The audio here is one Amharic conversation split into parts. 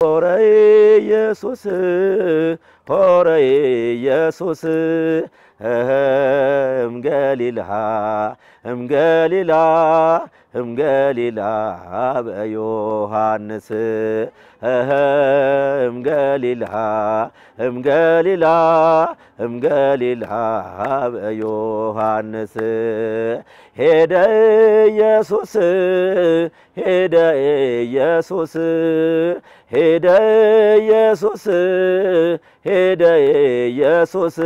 ሆረ ኢየሱስ ሆረ ኢየሱስ እምገሊላ በዮሐንስ እምገሊላ በዮሐንስ ሄደ ኢየሱስ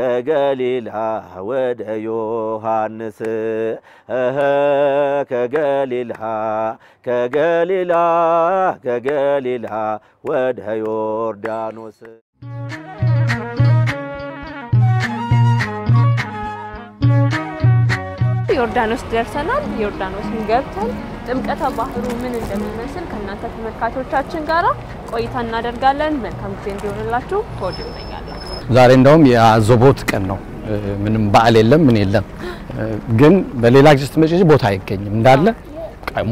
ከገሊላ ወደ ዮሐንስ ከገሊላ ወደ ዮርዳኖስ ዮርዳኖስ ደርሰናል ዮርዳኖስን ገብተን ጥምቀተ ባህሩ ምን እንደሚመስል ከናንተ ተመልካቾቻችን ጋራ ቆይታ እናደርጋለን መልካም ጊዜ እንዲሆንላችሁ ተወደውኛለሁ ዛሬ እንደውም የአዘቦት ቀን ነው ምንም በዓል የለም ምን የለም ግን በሌላ ጊዜ ስትመጪ ቦታ አይገኝም እንዳለ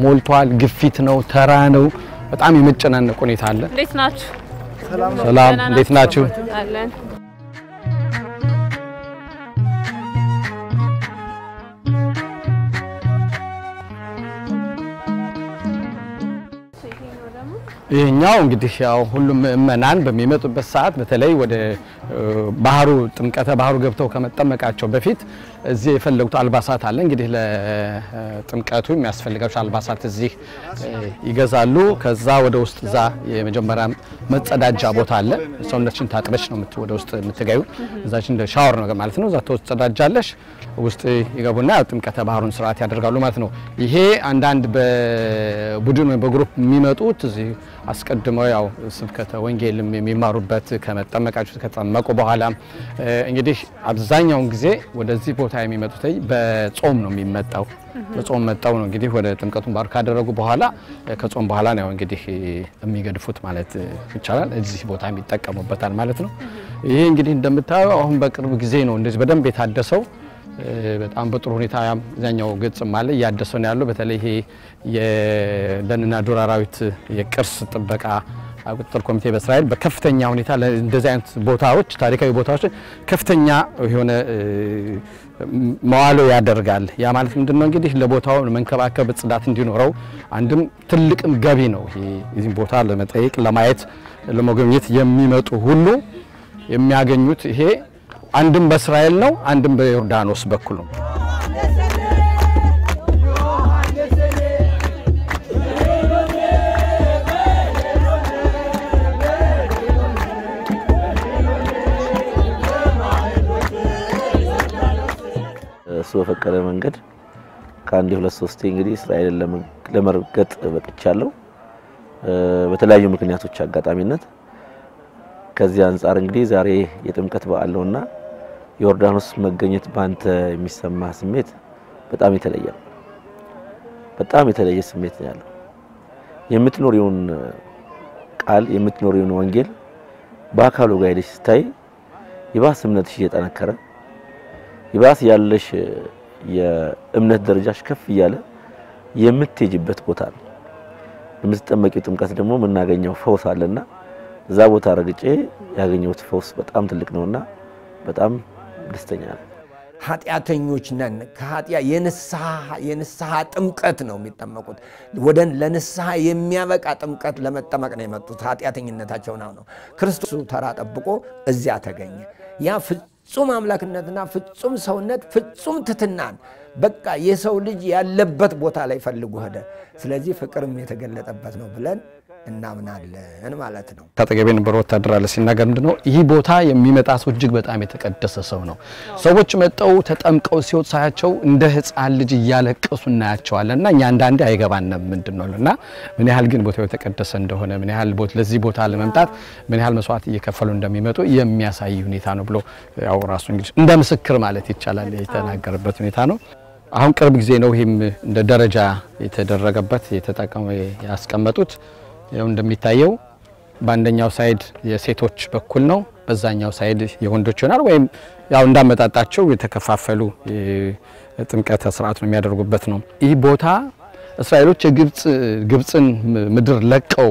ሞልቷል ግፊት ነው ተራ ነው በጣም የመጨናነቅ ሁኔታ አለ እንዴት ናችሁ ሰላም እንዴት ናችሁ አለን ይሄኛው እንግዲህ ያው ሁሉም ምእመናን በሚመጡበት ሰዓት በተለይ ወደ ባህሩ ጥምቀተ ባህሩ ገብተው ከመጠመቃቸው በፊት እዚህ የፈለጉት አልባሳት አለ እንግዲህ ለጥምቀቱ የሚያስፈልጋቸው አልባሳት እዚህ ይገዛሉ ከዛ ወደ ውስጥ ዛ የመጀመሪያ መጸዳጃ ቦታ አለ ሰውነትሽን ታጥበሽ ነው ወደ ውስጥ የምትገዩ እዛች እንደ ሻወር ነው ማለት ነው እዛ ተጸዳጃለሽ ውስጥ ይገቡና ጥምቀተ ባህሩን ስርዓት ያደርጋሉ ማለት ነው ይሄ አንዳንድ በቡድን ወይ በግሩፕ የሚመጡት እዚህ አስቀድመው ያው ስብከተ ወንጌልም የሚማሩበት ከመጠመቃቸው ከተጠመቁ በኋላ እንግዲህ አብዛኛው ጊዜ ወደዚህ ቦታ የሚመጡት በጾም ነው የሚመጣው በጾም መጣው ነው እንግዲህ ወደ ጥምቀቱን ባህር ካደረጉ በኋላ ከጾም በኋላ ነው እንግዲህ የሚገድፉት ማለት ይቻላል እዚህ ቦታ የሚጠቀሙበታል ማለት ነው ይሄ እንግዲህ እንደምታዩ አሁን በቅርብ ጊዜ ነው እንደዚህ በደንብ የታደሰው በጣም በጥሩ ሁኔታ ያኛው ገጽ ማለት ያደሰው ነው ያለው በተለይ ይሄ የደንና ዱር አራዊት የቅርስ ጥበቃ ቁጥጥር ኮሚቴ በእስራኤል በከፍተኛ ሁኔታ እንደዚህ አይነት ቦታዎች ታሪካዊ ቦታዎች ከፍተኛ የሆነ መዋሎ ያደርጋል ያ ማለት ምንድነው እንግዲህ ለቦታው መንከባከብ ጽዳት እንዲኖረው አንድም ትልቅም ገቢ ነው ይሄ እዚህ ቦታ ለመጠየቅ ለማየት ለመጎብኘት የሚመጡ ሁሉ የሚያገኙት ይሄ አንድም በእስራኤል ነው አንድም በዮርዳኖስ በኩል ነው እሱ በፈቀደ መንገድ ከአንድ ሁለት ሶስቴ እንግዲህ እስራኤልን ለመርገጥ በቅቻለሁ በተለያዩ ምክንያቶች አጋጣሚነት ከዚህ አንፃር እንግዲህ ዛሬ የጥምቀት በዓል ነውና ዮርዳኖስ መገኘት ባንተ የሚሰማ ስሜት በጣም የተለየ ስሜት ነው ያለው የምትኖሪውን ቃል የምትኖሪውን ወንጌል በአካሉ ጋር ሄደሽ ስታይ ይባስ እምነትሽ እየጠነከረ ይባስ ያለሽ የእምነት ደረጃሽ ከፍ ይያለ የምትሄጂበት ቦታ ነው የምትጠመቂው ጥምቀት ደግሞ ምናገኘው ፈውስ አለና እዛ ቦታ ረግጬ ያገኘሁት ፈውስ በጣም ትልቅ ነውና በጣም ደስተኛ ነኝ ኃጢአተኞች ነን ከኃጢያ የንስሐ ጥምቀት ነው የሚጠመቁት ወደን ለንስሐ የሚያበቃ ጥምቀት ለመጠመቅ ነው የመጡት ኃጢአተኝነታቸው ነው ክርስቶስ ተራ ጠብቆ እዚያ ተገኘ ያ ፍጹም አምላክነትና ፍጹም ሰውነት ፍጹም ትትናን በቃ የሰው ልጅ ያለበት ቦታ ላይ ፈልጉ ሄደ ስለዚህ ፍቅርም የተገለጠበት ነው ብለን እናምናለን ማለት ነው ታጠገቤ ነበር ወታደር አለ ሲናገር ምንድነው ይህ ቦታ የሚመጣ ሰው እጅግ በጣም የተቀደሰ ሰው ነው ሰዎች መጣው ተጠምቀው ሲወጥ ሳያቸው እንደ ህፃን ልጅ እያለቀሱ እናያቸዋልና እኛ አንዳንዴ አይገባንም ምንድነውና ምን ያህል ግን ቦታው የተቀደሰ እንደሆነ ምን ያህል ለዚህ ቦታ ለመምጣት ምን ያህል መስዋዕት እየከፈሉ እንደሚመጡ የሚያሳይ ሁኔታ ነው ብሎ ያው ራሱ እንግዲህ እንደ ምስክር ማለት ይቻላል የተናገረበት ሁኔታ ነው አሁን ቅርብ ጊዜ ነው ይሄም እንደ ደረጃ የተደረገበት የተጠቀመው ያስቀመጡት ያው እንደሚታየው ባንደኛው ሳይድ የሴቶች በኩል ነው በዛኛው ሳይድ የወንዶች ይሆናል ወይም ያው እንዳመጣጣቸው የተከፋፈሉ ጥምቀተ ስርዓት ነው የሚያደርጉበት ነው። ይህ ቦታ እስራኤሎች ግብጽን ምድር ለቀው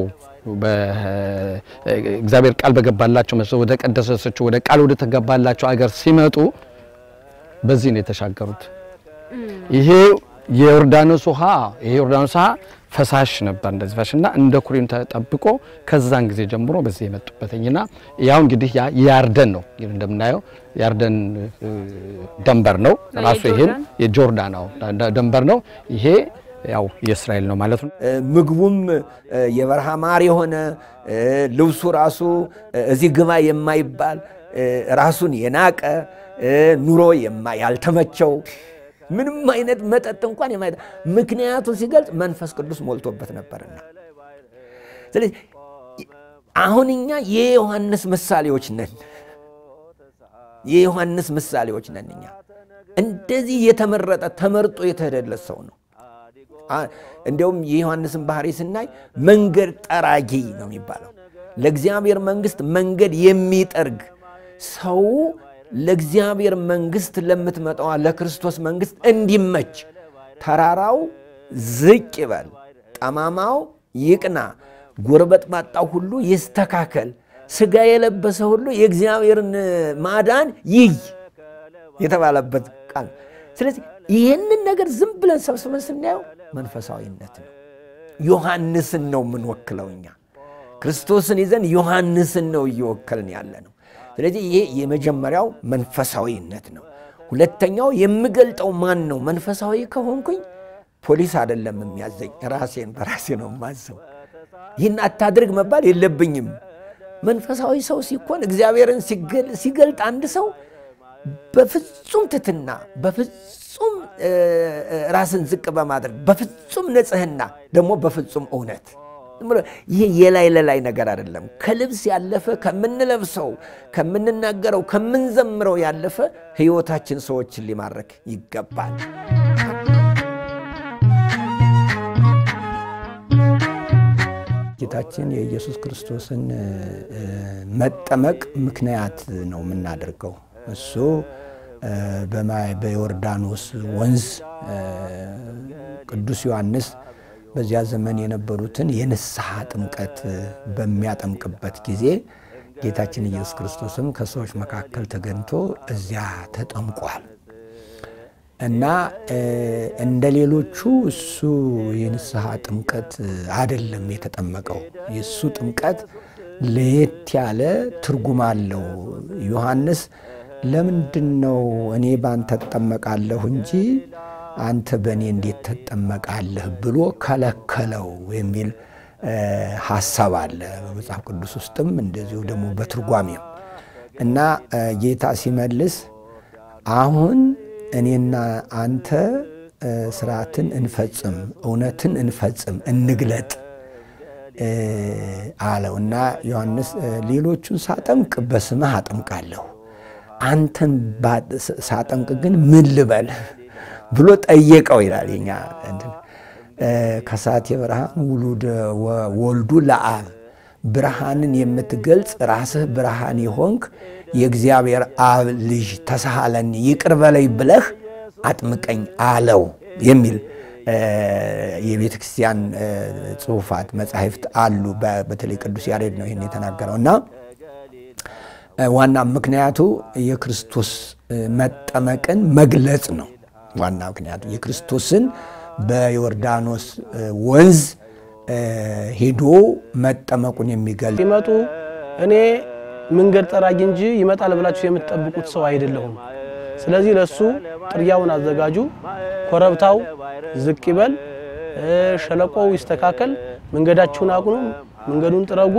በእግዚአብሔር ቃል በገባላቸው መሰረት ወደ ቀደሰችው ወደ ቃል ወደ ተገባላቸው አገር ሲመጡ በዚህ ነው የተሻገሩት። ይሄ የዮርዳኖስ ውሃ ፈሳሽ ነበር እንደዚህ ፈሳሽና እንደ ኩሬን ተጠብቆ ከዛን ጊዜ ጀምሮ በዚህ የመጡበትኝና ያው እንግዲህ ያ ያርደን ነው እንደምናየው ያርደን ደንበር ነው ራሱ ይሄን የጆርዳናው ደንበር ነው ይሄ ያው የእስራኤል ነው ማለት ነው። ምግቡም የበረሃ ማር የሆነ ልብሱ ራሱ እዚህ ግባ የማይባል ራሱን የናቀ ኑሮ ያልተመቸው ምንም አይነት መጠጥ እንኳን የማይጠ ምክንያቱ ሲገልጽ መንፈስ ቅዱስ ሞልቶበት ነበርና ስለዚህ አሁንኛ የዮሐንስ ምሳሌዎች ነን እኛ እንደዚህ የተመረጠ ተመርጦ የተደለለ ሰው ነው። እንደውም የዮሐንስን ባህሪ ስናይ መንገድ ጠራጊ ነው የሚባለው። ለእግዚአብሔር መንግስት መንገድ የሚጠርግ ሰው ለእግዚአብሔር መንግስት ለምትመጣው ለክርስቶስ መንግስት እንዲመች ተራራው ዝቅ ይበል፣ ጠማማው ይቅና፣ ጎርበጥ ማጣው ሁሉ ይስተካከል፣ ስጋ የለበሰ ሁሉ የእግዚአብሔርን ማዳን ይይ የተባለበት ቃል። ስለዚህ ይህንን ነገር ዝም ብለን ሰብስበን ስናየው መንፈሳዊነት ነው። ዮሐንስን ነው የምንወክለው እኛ ክርስቶስን ይዘን ዮሐንስን ነው እየወከልን ያለ ነው። ስለዚህ ይሄ የመጀመሪያው መንፈሳዊነት ነው። ሁለተኛው የምገልጠው ማን ነው? መንፈሳዊ ከሆንኩኝ ፖሊስ አይደለም የሚያዘኝ፣ ራሴን በራሴ ነው ማዘው። ይህን አታድርግ መባል የለብኝም። መንፈሳዊ ሰው ሲኮን እግዚአብሔርን ሲገልጥ አንድ ሰው በፍጹም ትትና በፍጹም ራስን ዝቅ በማድረግ በፍጹም ንጽህና ደግሞ በፍጹም እውነት ይሄ የላይ ለላይ ነገር አይደለም። ከልብስ ያለፈ ከምንለብሰው ከምንናገረው ከምንዘምረው ያለፈ ህይወታችን ሰዎችን ሊማርክ ይገባል። ጌታችን የኢየሱስ ክርስቶስን መጠመቅ ምክንያት ነው የምናደርገው። እሱ በዮርዳኖስ ወንዝ ቅዱስ ዮሐንስ በዚያ ዘመን የነበሩትን የንስሐ ጥምቀት በሚያጠምቅበት ጊዜ ጌታችን ኢየሱስ ክርስቶስም ከሰዎች መካከል ተገኝቶ እዚያ ተጠምቋል እና እንደሌሎቹ እሱ የንስሐ ጥምቀት አይደለም የተጠመቀው። የሱ ጥምቀት ለየት ያለ ትርጉም አለው። ዮሐንስ ለምንድነው እኔ ባንተ ተጠመቃለሁ እንጂ አንተ በእኔ እንዴት ተጠመቃለህ ብሎ ከለከለው የሚል ሐሳብ አለ በመጽሐፍ ቅዱስ ውስጥም እንደዚሁ ደግሞ በትርጓሜው እና ጌታ ሲመልስ አሁን እኔና አንተ ስርዓትን እንፈጽም፣ እውነትን እንፈጽም፣ እንግለጥ አለውና ዮሐንስ ሌሎቹን ሳጠምቅ በስምህ አጠምቃለሁ፣ አንተን ሳጠምቅ ግን ምን ልበል ብሎ ጠየቀው ይላል። የኛ ከሳቴ ብርሃን ወልዱ ለአብ ብርሃንን የምትገልጽ ራስህ ብርሃን ይሆንክ የእግዚአብሔር አብ ልጅ ተሳሃለኒ ይቅር በለይ ብለህ አጥምቀኝ አለው የሚል የቤተ ክርስቲያን ጽሑፋት መጻሕፍት አሉ። በተለይ ቅዱስ ያሬድ ነው ይሄን የተናገረውና ዋና ምክንያቱ የክርስቶስ መጠመቅን መግለጽ ነው። ዋና ምክንያቱ የክርስቶስን በዮርዳኖስ ወንዝ ሄዶ መጠመቁን የሚገልጽ ይመጡ እኔ መንገድ ጠራጊ እንጂ ይመጣል ብላችሁ የምትጠብቁት ሰው አይደለሁም። ስለዚህ ለሱ ጥሪያውን አዘጋጁ፣ ኮረብታው ዝቅ ይበል፣ ሸለቆው ይስተካከል፣ መንገዳችሁን አቁኑ፣ መንገዱን ጥረጉ፣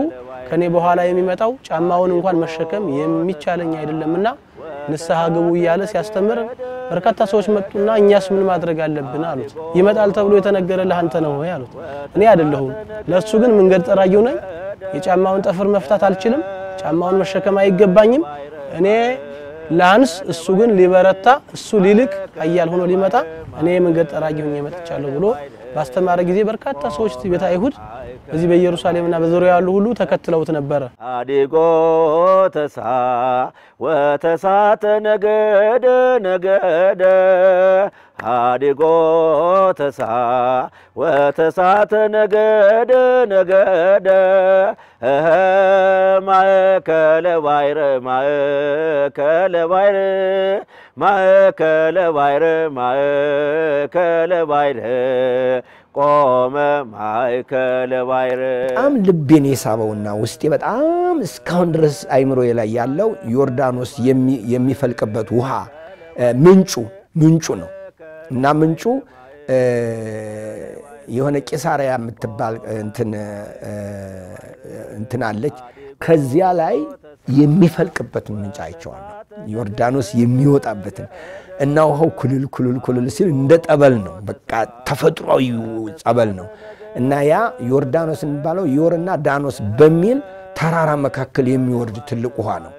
ከኔ በኋላ የሚመጣው ጫማውን እንኳን መሸከም የሚቻለኝ አይደለምና ንስሐ ግቡ እያለ ሲያስተምር በርካታ ሰዎች መጡና እኛስ ምን ማድረግ አለብን አሉት። ይመጣል ተብሎ የተነገረልህ አንተ ነው ወይ አሉት። እኔ አይደለሁም፣ ለሱ ግን መንገድ ጠራጊው ነኝ። የጫማውን ጠፍር መፍታት አልችልም፣ ጫማውን መሸከም አይገባኝም። እኔ ላንስ እሱ ግን ሊበረታ እሱ ሊልቅ ኃያል ሆኖ ሊመጣ እኔ መንገድ ጠራጊ ሆኜ መጥቻለሁ ብሎ ባስተማረ ጊዜ በርካታ ሰዎች ቤተ አይሁድ በዚህ በኢየሩሳሌምና በዙሪያው ያሉ ሁሉ ተከትለውት ነበር። አዲጎ ተሳ ወተሳተ ነገደ ነገደ አዲጎ ተሳ ወተሳተ ነገደ ነገደ ማእከለ ባሕር ማእከለ ባሕር ማእከለ ባሕር ማእከለ ባሕር ቆመ ማእከለ ባሕር በጣም ልቤን የሳበውና ውስጤ በጣም እስካሁን ድረስ አይምሮዬ ላይ ያለው ዮርዳኖስ የሚፈልቅበት ውሃ ምንጩ ነው እና ምንጩ የሆነ ቂሳሪያ የምትባል እንትን አለች። ከዚያ ላይ የሚፈልቅበት ምንጭ አይቼዋለሁ። ዮርዳኖስ የሚወጣበትን እና ውሃው ኩልል ሲል እንደ ጠበል ነው። በቃ ተፈጥሯዊ ጸበል ነው እና ያ ዮርዳኖስ የሚባለው ዮርና ዳኖስ በሚል ተራራ መካከል የሚወርድ ትልቅ ውሃ ነው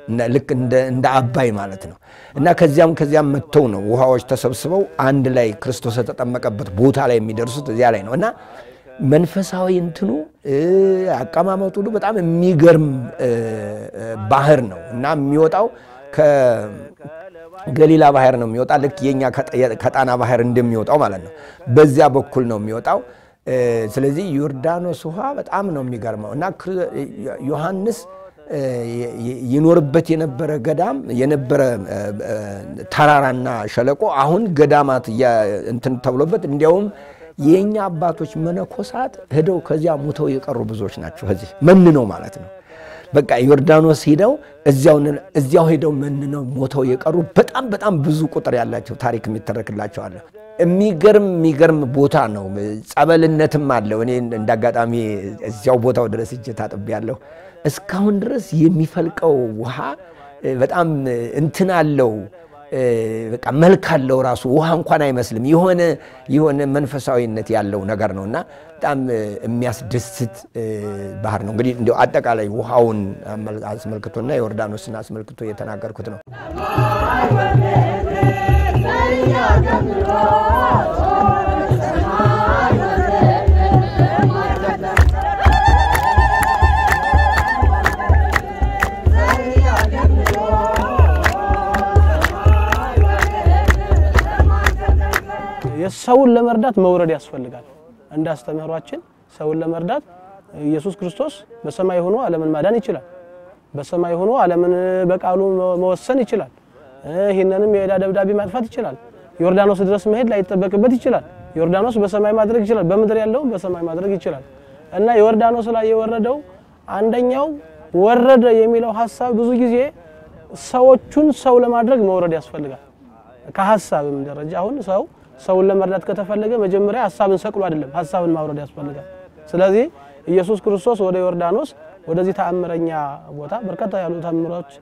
እና ልክ እንደ አባይ ማለት ነው እና ከዚያም መተው ነው ውሃዎች ተሰብስበው አንድ ላይ ክርስቶስ ተጠመቀበት ቦታ ላይ የሚደርሱት እዚያ ላይ ነው እና መንፈሳዊ እንትኑ አቀማመጡ በጣም የሚገርም ባህር ነው እና የሚወጣው ከገሊላ ባህር ነው የሚወጣ ልክ የኛ ከጣና ባህር እንደሚወጣው ማለት ነው። በዚያ በኩል ነው የሚወጣው። ስለዚህ ዮርዳኖስ ውሃ በጣም ነው የሚገርመው እና ዮሐንስ ይኖርበት የነበረ ገዳም የነበረ ተራራና ሸለቆ አሁን ገዳማት እንትን ተብሎበት እንዲያውም የኛ አባቶች መነኮሳት ሄደው ከዚያ ሞተው የቀሩ ብዙዎች ናቸው። ከዚህ መንነው ማለት ነው። በቃ ዮርዳኖስ ሄደው እዚያው ሄደው መንነው ሞተው የቀሩ በጣም ብዙ ቁጥር ያላቸው ታሪክ የሚተረክላቸው አለ። የሚገርም ቦታ ነው። ጸበልነትም አለው። እኔ እንዳጋጣሚ እዚያው ቦታው ድረስ እጄ ታጥቤያለሁ። እስካሁን ድረስ የሚፈልቀው ውሃ በጣም እንትን አለው። በቃ መልክ አለው። ራሱ ውሃ እንኳን አይመስልም። የሆነ መንፈሳዊነት ያለው ነገር ነውና በጣም የሚያስደስት ባህር ነው። እንግዲህ እንደው አጠቃላይ ውሃውን አስመልክቶና ዮርዳኖስን አስመልክቶ የተናገርኩት ነው። የሰውን ለመርዳት መውረድ ያስፈልጋል። እንዳስተምሯችን ሰውን ለመርዳት ኢየሱስ ክርስቶስ በሰማይ ሆኖ ዓለምን ማዳን ይችላል። በሰማይ ሆኖ ዓለምን በቃሉ መወሰን ይችላል። ይሄንንም የዕዳ ደብዳቤ ማጥፋት ይችላል። ዮርዳኖስ ድረስ መሄድ ላይ ይተበከበት ይችላል። ዮርዳኖስ በሰማይ ማድረግ ይችላል። በመድር ያለው በሰማይ ማድረግ ይችላል እና ዮርዳኖስ ላይ የወረደው አንደኛው ወረደ የሚለው ሐሳብ ብዙ ጊዜ ሰዎቹን ሰው ለማድረግ መውረድ ያስፈልጋል። ከሐሳብም ደረጃ አሁን ሰውን ለመርዳት ከተፈለገ መጀመሪያ ሐሳብን ሰቅሎ አይደለም ሐሳብን ማውረድ ያስፈልጋል። ስለዚህ ኢየሱስ ክርስቶስ ወደ ዮርዳኖስ ወደዚህ ተአምረኛ ቦታ በርካታ ያሉ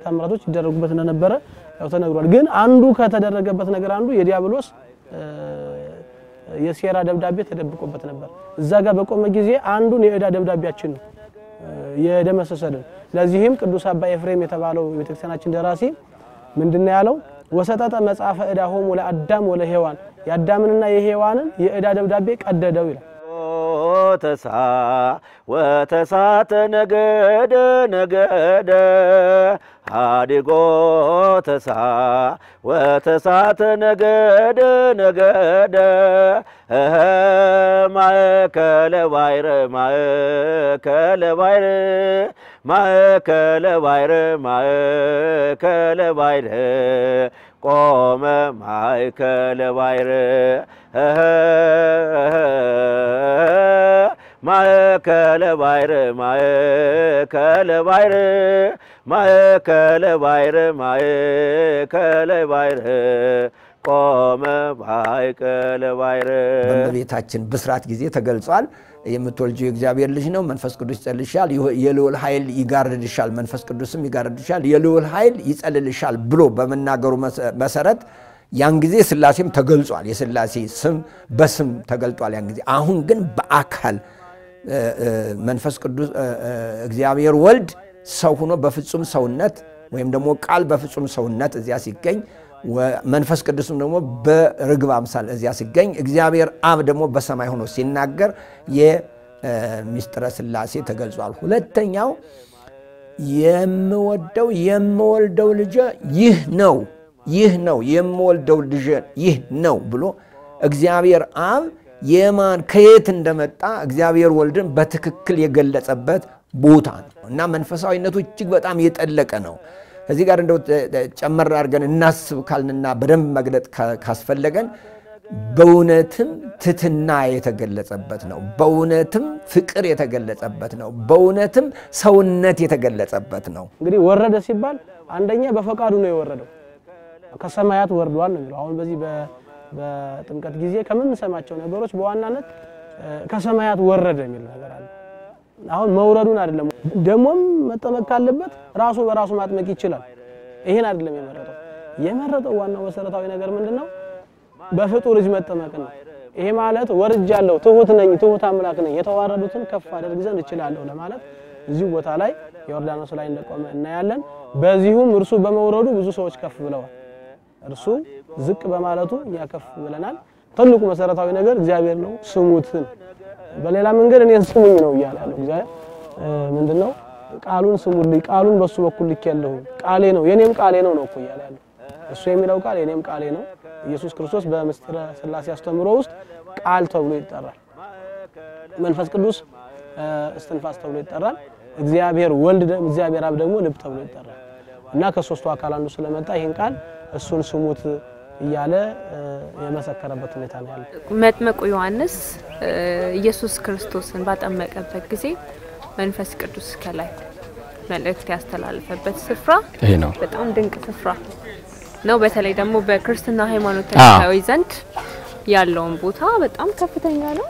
ተአምራቶች ይደረጉበት እንደነበረ ያው ተነግሯል። ግን አንዱ ከተደረገበት ነገር አንዱ የዲያብሎስ የሴራ ደብዳቤ ተደብቆበት ነበር። እዛ ጋር በቆመ ጊዜ አንዱን የዕዳ ደብዳቤያችን ነው የደመሰሰልን። ለዚህም ቅዱስ አባ ኤፍሬም የተባለው የቤተክርስቲያናችን ደራሲ ምንድነው ያለው? ወሰጠጠ መጽሐፈ ዕዳሆሙ ለአዳም ወለሔዋን የአዳምንና የሔዋንን የዕዳ ደብዳቤ ቀደደው ይላል። ተሳ ወተሳተ ነገደ ነገደ አዲጎ ተሳ ወተሳተ ነገደ ነገደ ማእከለ ባሕር ማእከለ ባሕር ማእከለ ባሕር ማእከለ ባሕር ቆመ ማእከለ ባሕር ማእከለ ባሕር ማእከለ ባሕር ማእከለ ባሕር ማእከለ ባሕር ቆመ ማእከለ ባሕር በእመቤታችን ብስራት ጊዜ ተገልጿል። የምትወልጂው የእግዚአብሔር ልጅ ነው፣ መንፈስ ቅዱስ ይጸልልሻል፣ የልዑል ኃይል ይጋርድሻል፣ መንፈስ ቅዱስም ይጋርድሻል፣ የልዑል ኃይል ይጸልልሻል ብሎ በመናገሩ መሰረት ያን ጊዜ ሥላሴም ተገልጿል። የሥላሴ ስም በስም ተገልጧል ያን ጊዜ። አሁን ግን በአካል መንፈስ ቅዱስ እግዚአብሔር ወልድ ሰው ሆኖ በፍጹም ሰውነት ወይም ደግሞ ቃል በፍጹም ሰውነት እዚያ ሲገኝ መንፈስ ቅዱስም ደግሞ በርግብ አምሳል እዚያ ሲገኝ እግዚአብሔር አብ ደግሞ በሰማይ ሆኖ ሲናገር የሚስጥረ ሥላሴ ተገልጿል። ሁለተኛው የምወልደው ልጅ ይህ ነው የምወልደው ልጅ ይህ ነው ብሎ እግዚአብሔር አብ የማን ከየት እንደመጣ እግዚአብሔር ወልድን በትክክል የገለጸበት ቦታ ነው እና መንፈሳዊነቱ እጅግ በጣም የጠለቀ ነው። እዚህ ጋር እንደው ጨመር አድርገን እናስብ ካልንና በደንብ መግለጥ ካስፈለገን በእውነትም ትሕትና የተገለጸበት ነው። በእውነትም ፍቅር የተገለጸበት ነው። በእውነትም ሰውነት የተገለጸበት ነው። እንግዲህ ወረደ ሲባል አንደኛ በፈቃዱ ነው የወረደው፣ ከሰማያት ወርዷል ነው የሚለው። አሁን በዚህ በጥምቀት ጊዜ ከምንሰማቸው ነገሮች በዋናነት ከሰማያት ወረደ የሚል ነገር አለ። አሁን መውረዱን አይደለም ደሞም መጠመቅ ካለበት ራሱ በራሱ ማጥመቅ ይችላል። ይሄን አይደለም የመረጠው ዋናው መሰረታዊ ነገር ምንድነው? በፍጡር ልጅ መጠመቅ ነው። ይሄ ማለት ወርጃለሁ፣ ትሁት ነኝ፣ ትሁት አምላክ ነኝ፣ የተዋረዱትን ከፍ አደርግ ዘንድ እችላለሁ ለማለት እዚሁ ቦታ ላይ ዮርዳኖስ ላይ እንደቆመ እናያለን። በዚሁም እርሱ በመውረዱ ብዙ ሰዎች ከፍ ብለዋል። እርሱ ዝቅ በማለቱ እኛ ከፍ ብለናል። ትልቁ መሰረታዊ ነገር እግዚአብሔር ነው። ስሙትን በሌላ መንገድ እኔን ስሙኝ ነው ይያላል እግዚአብሔር። ምንድነው ቃሉን ስሙልኝ፣ ቃሉን በሱ በኩል ልኬያለሁ፣ ቃሌ ነው የኔም ቃሌ ነው እኮ ይያላል። እሱ የሚለው ቃል የኔም ቃሌ ነው። ኢየሱስ ክርስቶስ በምስጢረ ሥላሴ አስተምሮ ውስጥ ቃል ተብሎ ይጠራል። መንፈስ ቅዱስ እስትንፋስ ተብሎ ይጠራል። እግዚአብሔር ወልድ እግዚአብሔር አብ ደግሞ ልብ ተብሎ ይጠራል እና ከሶስቱ አካል አንዱ ስለመጣ ይሄን ቃል እሱን ስሙት እያለ የመሰከረበት ሁኔታ ነው ያለው። መጥምቁ ዮሐንስ ኢየሱስ ክርስቶስን ባጠመቀበት ጊዜ መንፈስ ቅዱስ ከላይ መልእክት ያስተላለፈበት ስፍራ ይሄ ነው። በጣም ድንቅ ስፍራ ነው። በተለይ ደግሞ በክርስትና ሃይማኖት ተከታዮች ዘንድ ያለውን ቦታ በጣም ከፍተኛ ነው።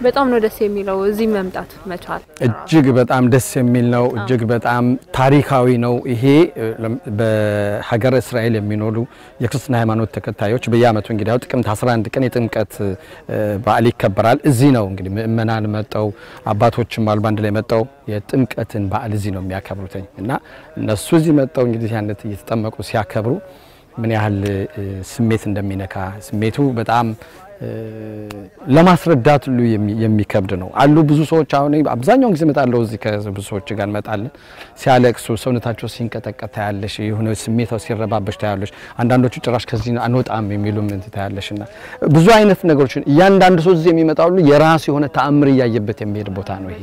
በጣም ነው ደስ የሚለው እዚህ መምጣት መቻል። እጅግ በጣም ደስ የሚል ነው። እጅግ በጣም ታሪካዊ ነው። ይሄ በሀገረ እስራኤል የሚኖሩ የክርስትና ሃይማኖት ተከታዮች በየዓመቱ እንግዲህ ጥቅምት 11 ቀን የጥምቀት በዓል ይከበራል። እዚህ ነው እንግዲህ ምእመናን መጣው አባቶችም አሉ ባንድ ላይ መጣው የጥምቀትን በዓል እዚህ ነው የሚያከብሩት እና እነሱ እዚህ መጣው እንግዲህ ያንተ እየተጠመቁ ሲያከብሩ ምን ያህል ስሜት እንደሚነካ ስሜቱ በጣም ለማስረዳት ሁሉ የሚከብድ ነው። አሉ ብዙ ሰዎች አሁን አብዛኛውን ጊዜ መጣለው እዚህ ከብዙ ሰዎች ጋር መጣለን ሲያለቅሱ ሰውነታቸው ሲንቀጠቀጥ ያለሽ የሆነ ስሜታው ሲረባበሽ ታያለሽ። አንዳንዶቹ ጭራሽ ከዚህ አንወጣም የሚሉ ምን ታያለሽና ብዙ አይነት ነገሮችን እያንዳንዱ ሰው እዚህ የሚመጣው ሁሉ የራሱ የሆነ ተአምር ያያየበት የሚሄድ ቦታ ነው ይሄ